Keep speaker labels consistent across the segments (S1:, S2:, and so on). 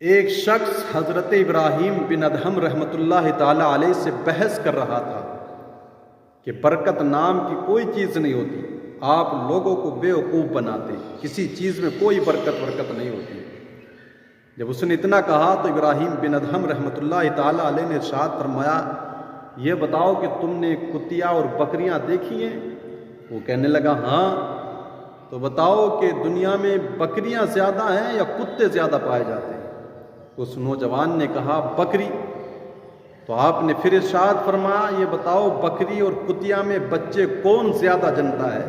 S1: ایک شخص حضرت ابراہیم بن ادہم رحمۃ اللہ تعالی علیہ سے بحث کر رہا تھا کہ برکت نام کی کوئی چیز نہیں ہوتی، آپ لوگوں کو بیوقوف بناتے، کسی چیز میں کوئی برکت نہیں ہوتی۔ جب اس نے اتنا کہا تو ابراہیم بن ادہم رحمۃ اللہ تعالی علیہ نے ارشاد فرمایا، یہ بتاؤ کہ تم نے کتیا اور بکریاں دیکھی ہیں؟ وہ کہنے لگا ہاں۔ تو بتاؤ کہ دنیا میں بکریاں زیادہ ہیں یا کتے زیادہ پائے جاتے ہیں؟ اس نوجوان نے کہا بکری۔ تو آپ نے پھر ارشاد فرمایا، یہ بتاؤ بکری اور کتیا میں بچے کون زیادہ جنتا ہے؟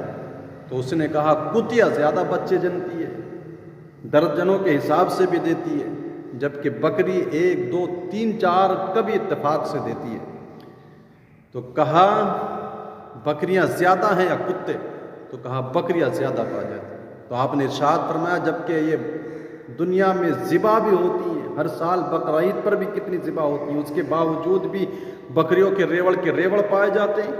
S1: تو اس نے کہا کتیا زیادہ بچے جنتی ہے، درجنوں کے حساب سے بھی دیتی ہے، جبکہ بکری 1 2 3 4 کبھی اتفاق سے دیتی ہے۔ تو کہا بکریاں زیادہ ہیں یا کتے؟ تو کہا بکریاں زیادہ پا جاتی ہیں۔ تو آپ نے ارشاد فرمایا، جبکہ یہ دنیا میں ذبح بھی ہوتی ہے، ہر سال بقرعید پر بھی کتنی ذبح ہوتی ہیں، اس کے باوجود بھی بکریوں کے ریوڑ پائے جاتے ہیں۔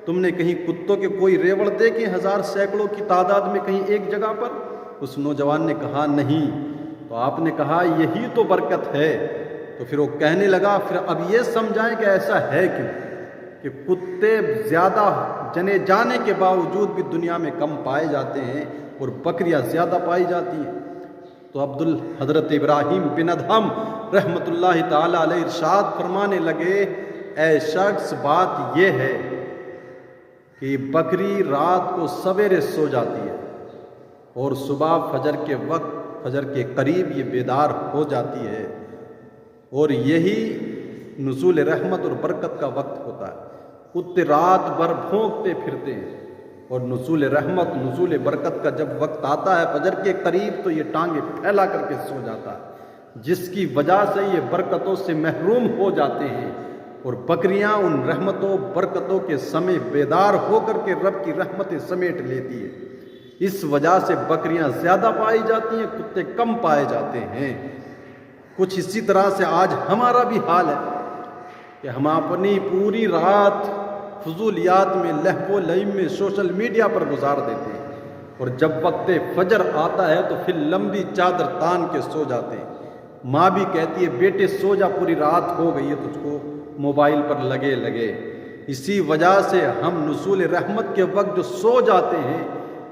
S1: تم نے کہیں کتوں کے کوئی ریوڑ دیکھے ہزار سینکڑوں کی تعداد میں کہیں ایک جگہ پر؟ اس نوجوان نے کہا نہیں۔ تو آپ نے کہا یہی تو برکت ہے۔ تو پھر وہ کہنے لگا، پھر اب یہ سمجھائیں کہ ایسا ہے کیوں کہ کتے زیادہ جنے جانے کے باوجود بھی دنیا میں کم پائے جاتے ہیں اور بکریاں زیادہ پائی جاتی ہیں؟ تو حضرت ابراہیم بن ادہم رحمۃ اللہ تعالی علیہ ارشاد فرمانے لگے، اے شخص بات یہ ہے کہ بکری رات کو سویرے سو جاتی ہے اور صبح فجر کے قریب یہ بیدار ہو جاتی ہے، اور یہی نزول رحمت اور برکت کا وقت ہوتا ہے۔ کتے رات بھر بھونکتے پھرتے ہیں اور نزول رحمت نزول برکت کا جب وقت آتا ہے فجر کے قریب تو یہ ٹانگیں پھیلا کر کے سو جاتا ہے، جس کی وجہ سے یہ برکتوں سے محروم ہو جاتے ہیں، اور بکریاں ان رحمتوں برکتوں کے سمے بیدار ہو کر کے رب کی رحمتیں سمیٹ لیتی ہے۔ اس وجہ سے بکریاں زیادہ پائی جاتی ہیں، کتے کم پائے جاتے ہیں۔ کچھ اسی طرح سے آج ہمارا بھی حال ہے کہ ہم اپنی پوری رات فضولیات میں لہو و لعب میں سوشل میڈیا پر گزار دیتے ہیں، اور جب وقت فجر آتا ہے تو پھر لمبی چادر تان کے سو جاتے ہیں۔ ماں بھی کہتی ہے بیٹے سو جا، پوری رات ہو گئی ہے تجھ کو موبائل پر لگے۔ اسی وجہ سے ہم نزول رحمت کے وقت جو سو جاتے ہیں،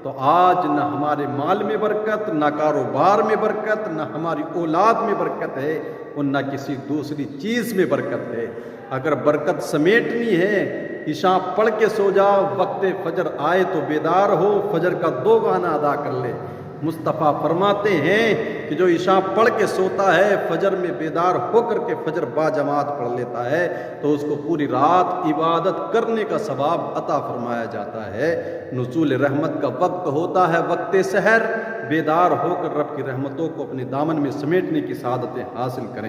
S1: تو آج نہ ہمارے مال میں برکت، نہ کاروبار میں برکت، نہ ہماری اولاد میں برکت ہے، اور نہ کسی دوسری چیز میں برکت ہے۔ اگر برکت سمیٹنی ہے، عشاء پڑھ کے سو جاؤ، وقت فجر آئے تو بیدار ہو، فجر کا 2 گانا ادا کر لے۔ مصطفیٰ فرماتے ہیں کہ جو عشاء پڑھ کے سوتا ہے، فجر میں بیدار ہو کر کے فجر با جماعت پڑھ لیتا ہے، تو اس کو پوری رات عبادت کرنے کا ثواب عطا فرمایا جاتا ہے۔ نزول رحمت کا وقت ہوتا ہے وقت سحر، بیدار ہو کر رب کی رحمتوں کو اپنے دامن میں سمیٹنے کی سعادتیں حاصل کریں۔